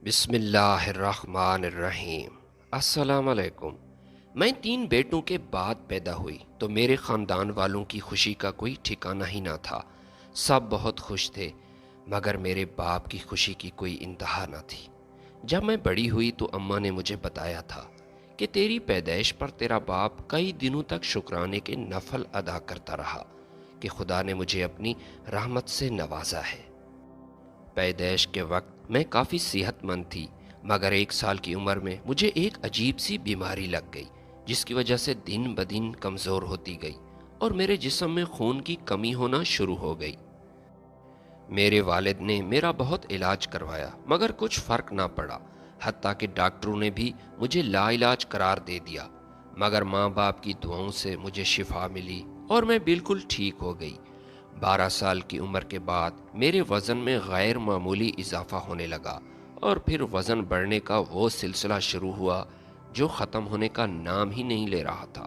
بسم اللہ الرحمن الرحیم۔ السلام علیکم۔ میں 3 بیٹوں کے بعد پیدا ہوئی تو میرے خاندان والوں کی خوشی کا کوئی ٹھکانہ ہی نہ تھا۔ سب بہت خوش تھے مگر میرے باپ کی خوشی کی کوئی انتہا نہ تھی۔ جب میں بڑی ہوئی تو اماں نے مجھے بتایا تھا کہ تیری پیدائش پر تیرا باپ کئی دنوں تک شکرانے کے نفل ادا کرتا رہا کہ خدا نے مجھے اپنی رحمت سے نوازا ہے۔ پیدائش کے وقت میں کافی صحت مند تھی مگر 1 سال کی عمر میں مجھے ایک عجیب سی بیماری لگ گئی جس کی وجہ سے دن بدن کمزور ہوتی گئی اور میرے جسم میں خون کی کمی ہونا شروع ہو گئی۔ میرے والد نے میرا بہت علاج کروایا مگر کچھ فرق نہ پڑا، حتیٰ کہ ڈاکٹروں نے بھی مجھے لا علاج قرار دے دیا، مگر ماں باپ کی دعاؤں سے مجھے شفا ملی اور میں بالکل ٹھیک ہو گئی۔ 12 سال کی عمر کے بعد میرے وزن میں غیر معمولی اضافہ ہونے لگا اور پھر وزن بڑھنے کا وہ سلسلہ شروع ہوا جو ختم ہونے کا نام ہی نہیں لے رہا تھا۔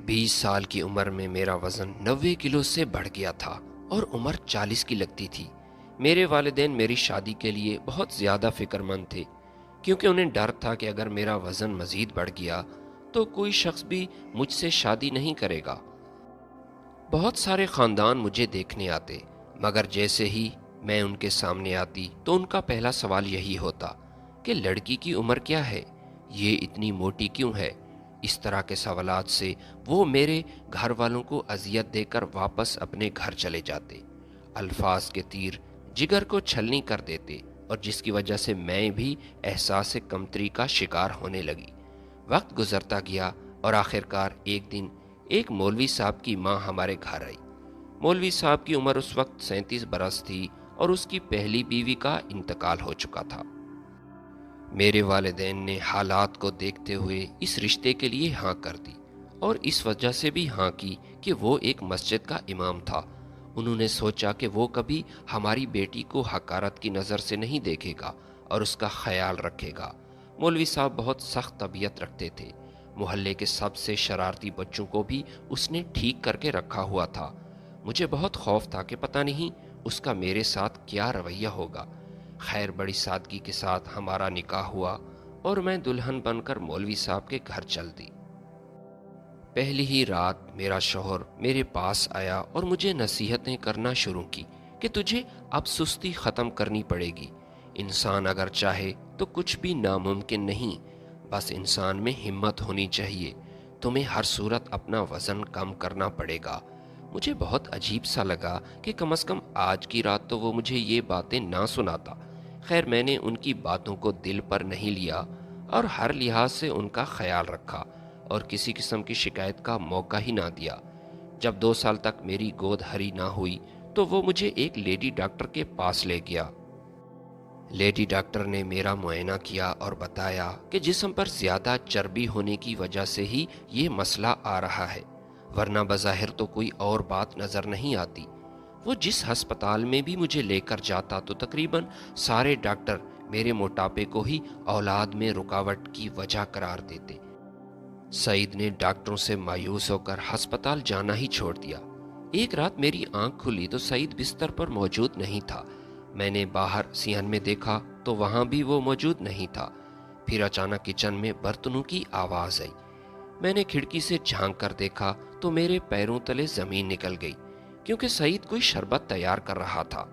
20 سال کی عمر میں میرا وزن 90 کلو سے بڑھ گیا تھا اور عمر 40 کی لگتی تھی۔ میرے والدین میری شادی کے لیے بہت زیادہ فکر مند تھے کیونکہ انہیں ڈر تھا کہ اگر میرا وزن مزید بڑھ گیا تو کوئی شخص بھی مجھ سے شادی نہیں کرے گا۔ بہت سارے خاندان مجھے دیکھنے آتے مگر جیسے ہی میں ان کے سامنے آتی تو ان کا پہلا سوال یہی ہوتا کہ لڑکی کی عمر کیا ہے، یہ اتنی موٹی کیوں ہے۔ اس طرح کے سوالات سے وہ میرے گھر والوں کو اذیت دے کر واپس اپنے گھر چلے جاتے۔ الفاظ کے تیر جگر کو چھلنی کر دیتے اور جس کی وجہ سے میں بھی احساس کمتری کا شکار ہونے لگی۔ وقت گزرتا گیا اور آخرکار ایک دن ایک مولوی صاحب کی ماں ہمارے گھر آئی۔ مولوی صاحب کی عمر اس وقت 37 برس تھی اور اس کی پہلی بیوی کا انتقال ہو چکا تھا۔ میرے والدین نے حالات کو دیکھتے ہوئے اس رشتے کے لیے ہاں کر دی اور اس وجہ سے بھی ہاں کی کہ وہ ایک مسجد کا امام تھا۔ انہوں نے سوچا کہ وہ کبھی ہماری بیٹی کو حقارت کی نظر سے نہیں دیکھے گا اور اس کا خیال رکھے گا۔ مولوی صاحب بہت سخت طبیعت رکھتے تھے۔ محلے کے سب سے شرارتی بچوں کو بھی اس نے ٹھیک کر کے رکھا ہوا تھا۔ مجھے بہت خوف تھا کہ پتہ نہیں اس کا میرے ساتھ کیا رویہ ہوگا۔ خیر بڑی سادگی کے ساتھ ہمارا نکاح ہوا اور میں دلہن بن کر مولوی صاحب کے گھر چل دی۔ پہلی ہی رات میرا شوہر میرے پاس آیا اور مجھے نصیحتیں کرنا شروع کی کہ تجھے اب سستی ختم کرنی پڑے گی۔ انسان اگر چاہے تو کچھ بھی ناممکن نہیں، بس انسان میں ہمت ہونی چاہیے۔ تمہیں ہر صورت اپنا وزن کم کرنا پڑے گا۔ مجھے بہت عجیب سا لگا کہ کم از کم آج کی رات تو وہ مجھے یہ باتیں نہ سناتا۔ خیر میں نے ان کی باتوں کو دل پر نہیں لیا اور ہر لحاظ سے ان کا خیال رکھا اور کسی قسم کی شکایت کا موقع ہی نہ دیا۔ جب 2 سال تک میری گود ہری نہ ہوئی تو وہ مجھے ایک لیڈی ڈاکٹر کے پاس لے گیا۔ لیڈی ڈاکٹر نے میرا معائنہ کیا اور بتایا کہ جسم پر زیادہ چربی ہونے کی وجہ سے ہی یہ مسئلہ آ رہا ہے، ورنہ بظاہر تو کوئی اور بات نظر نہیں آتی۔ وہ جس ہسپتال میں بھی مجھے لے کر جاتا تو تقریباً سارے ڈاکٹر میرے موٹاپے کو ہی اولاد میں رکاوٹ کی وجہ قرار دیتے۔ سعید نے ڈاکٹروں سے مایوس ہو کر ہسپتال جانا ہی چھوڑ دیا۔ ایک رات میری آنکھ کھلی تو سعید بستر پر موجود نہیں تھا۔ میں نے باہر صحن میں دیکھا تو وہاں بھی وہ موجود نہیں تھا۔ پھر اچانک کچن میں برتنوں کی آواز آئی۔ میں نے کھڑکی سے جھانک کر دیکھا تو میرے پیروں تلے زمین نکل گئی کیونکہ سعید کوئی شربت تیار کر رہا تھا۔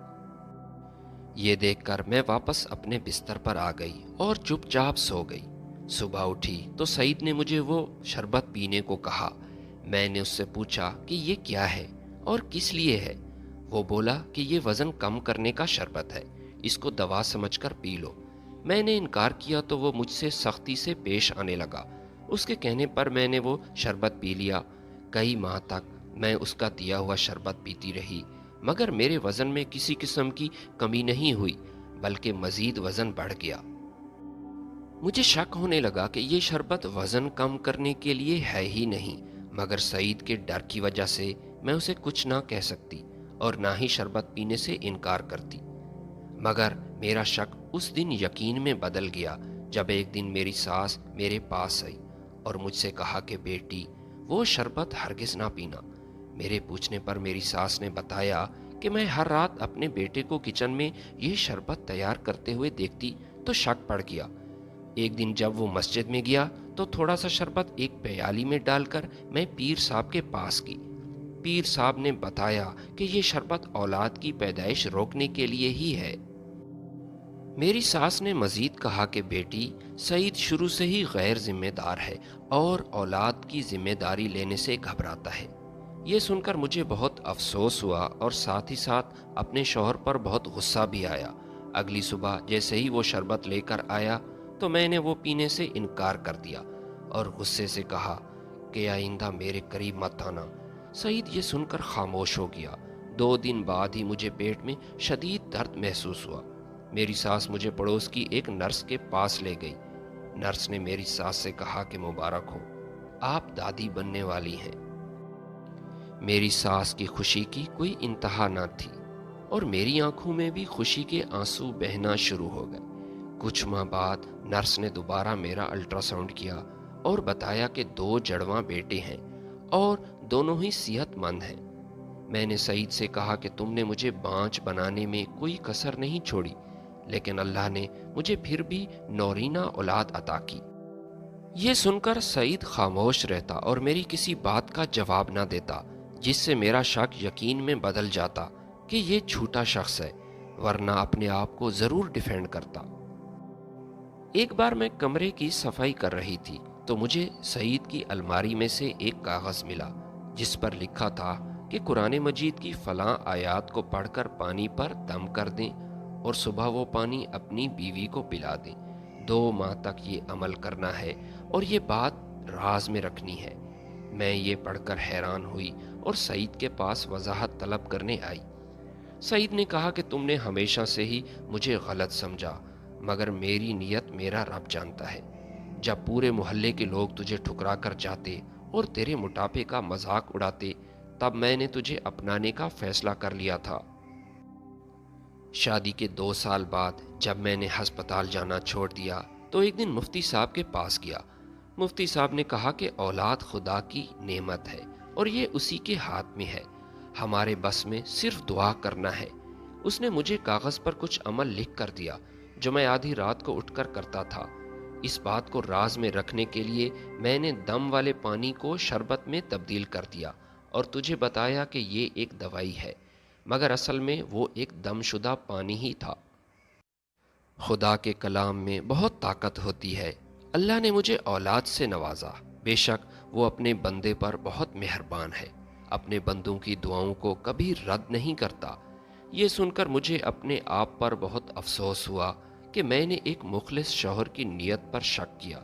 یہ دیکھ کر میں واپس اپنے بستر پر آ گئی اور چپ چاپ سو گئی۔ صبح اٹھی تو سعید نے مجھے وہ شربت پینے کو کہا۔ میں نے اس سے پوچھا کہ یہ کیا ہے اور کس لیے ہے۔ وہ بولا کہ یہ وزن کم کرنے کا شربت ہے، اس کو دوا سمجھ کر پی لو۔ میں نے انکار کیا تو وہ مجھ سے سختی سے پیش آنے لگا۔ اس کے کہنے پر میں نے وہ شربت پی لیا۔ کئی ماہ تک میں اس کا دیا ہوا شربت پیتی رہی مگر میرے وزن میں کسی قسم کی کمی نہیں ہوئی بلکہ مزید وزن بڑھ گیا۔ مجھے شک ہونے لگا کہ یہ شربت وزن کم کرنے کے لیے ہے ہی نہیں، مگر سعید کے ڈر کی وجہ سے میں اسے کچھ نہ کہہ سکتی اور نہ ہی شربت پینے سے انکار کرتی۔ مگر میرا شک اس دن یقین میں بدل گیا جب ایک دن میری ساس میرے پاس آئی اور مجھ سے کہا کہ بیٹی وہ شربت ہرگز نہ پینا۔ میرے پوچھنے پر میری ساس نے بتایا کہ میں ہر رات اپنے بیٹے کو کچن میں یہ شربت تیار کرتے ہوئے دیکھتی تو شک پڑ گیا۔ ایک دن جب وہ مسجد میں گیا تو تھوڑا سا شربت ایک پیالی میں ڈال کر میں پیر صاحب کے پاس گئی۔ پیر صاحب نے بتایا کہ یہ شربت اولاد کی پیدائش روکنے کے لیے ہی ہے۔ میری ساس نے مزید کہا کہ بیٹی، سعید شروع سے ہی غیر ذمہ دار ہے اور اولاد کی ذمہ داری لینے سے گھبراتا ہے۔ یہ سن کر مجھے بہت افسوس ہوا اور ساتھ ہی ساتھ اپنے شوہر پر بہت غصہ بھی آیا۔ اگلی صبح جیسے ہی وہ شربت لے کر آیا تو میں نے وہ پینے سے انکار کر دیا اور غصے سے کہا کہ آئندہ میرے قریب مت آنا۔ سعید یہ سن کر خاموش ہو گیا۔ 2 دن بعد ہی مجھے پیٹ میں شدید درد محسوس ہوا۔ میری ساس مجھے پڑوس کی ایک نرس کے پاس لے گئی۔ نرس نے میری ساس سے کہا کہ مبارک ہو، آپ دادی بننے والی ہیں۔ میری ساس کی خوشی کی کوئی انتہا نہ تھی اور میری آنکھوں میں بھی خوشی کے آنسو بہنا شروع ہو گئے۔ کچھ ماہ بعد نرس نے دوبارہ میرا الٹرا ساؤنڈ کیا اور بتایا کہ 2 جڑواں بیٹے ہیں اور دونوں ہی صحت مند ہیں۔ میں نے سعید سے کہا کہ تم نے مجھے بانجھ بنانے میں کوئی کسر نہیں چھوڑی، لیکن اللہ نے مجھے پھر بھی نورینہ اولاد عطا کی۔ یہ سن کر سعید خاموش رہتا اور میری کسی بات کا جواب نہ دیتا، جس سے میرا شک یقین میں بدل جاتا کہ یہ جھوٹا شخص ہے، ورنہ اپنے آپ کو ضرور ڈیفینڈ کرتا۔ ایک بار میں کمرے کی صفائی کر رہی تھی تو مجھے سعید کی الماری میں سے ایک کاغذ ملا جس پر لکھا تھا کہ قرآن مجید کی فلاں آیات کو پڑھ کر پانی پر دم کر دیں اور صبح وہ پانی اپنی بیوی کو پلا دیں۔ 2 ماہ تک یہ عمل کرنا ہے اور یہ بات راز میں رکھنی ہے۔ میں یہ پڑھ کر حیران ہوئی اور سعید کے پاس وضاحت طلب کرنے آئی۔ سعید نے کہا کہ تم نے ہمیشہ سے ہی مجھے غلط سمجھا، مگر میری نیت میرا رب جانتا ہے۔ جب پورے محلے کے لوگ تجھے ٹھکرا کر جاتے اور تیرے موٹاپے کا مذاق اڑاتے، تب میں نے تجھے اپنانے کا فیصلہ کر لیا تھا۔ شادی کے 2 سال بعد جب میں نے ہسپتال جانا چھوڑ دیا تو ایک دن مفتی صاحب کے پاس گیا۔ مفتی صاحب نے کہا کہ اولاد خدا کی نعمت ہے اور یہ اسی کے ہاتھ میں ہے، ہمارے بس میں صرف دعا کرنا ہے۔ اس نے مجھے کاغذ پر کچھ عمل لکھ کر دیا جو میں آدھی رات کو اٹھ کر کرتا تھا۔ اس بات کو راز میں رکھنے کے لیے میں نے دم والے پانی کو شربت میں تبدیل کر دیا اور تجھے بتایا کہ یہ ایک دوائی ہے، مگر اصل میں وہ ایک دم شدہ پانی ہی تھا۔ خدا کے کلام میں بہت طاقت ہوتی ہے۔ اللہ نے مجھے اولاد سے نوازا، بے شک وہ اپنے بندے پر بہت مہربان ہے، اپنے بندوں کی دعاؤں کو کبھی رد نہیں کرتا۔ یہ سن کر مجھے اپنے آپ پر بہت افسوس ہوا کہ میں نے ایک مخلص شوہر کی نیت پر شک کیا۔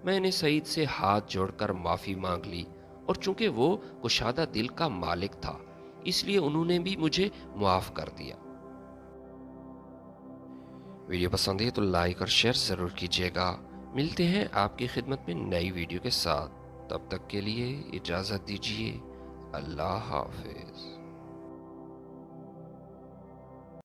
میں نے سعید سے ہاتھ جوڑ کر معافی مانگ لی اور چونکہ وہ کشادہ دل کا مالک تھا اس لیے انہوں نے بھی مجھے معاف کر دیا۔ ویڈیو پسند ہے تو لائک اور شیئر ضرور کیجیے گا۔ ملتے ہیں آپ کی خدمت میں نئی ویڈیو کے ساتھ، تب تک کے لیے اجازت دیجیے۔ اللہ حافظ۔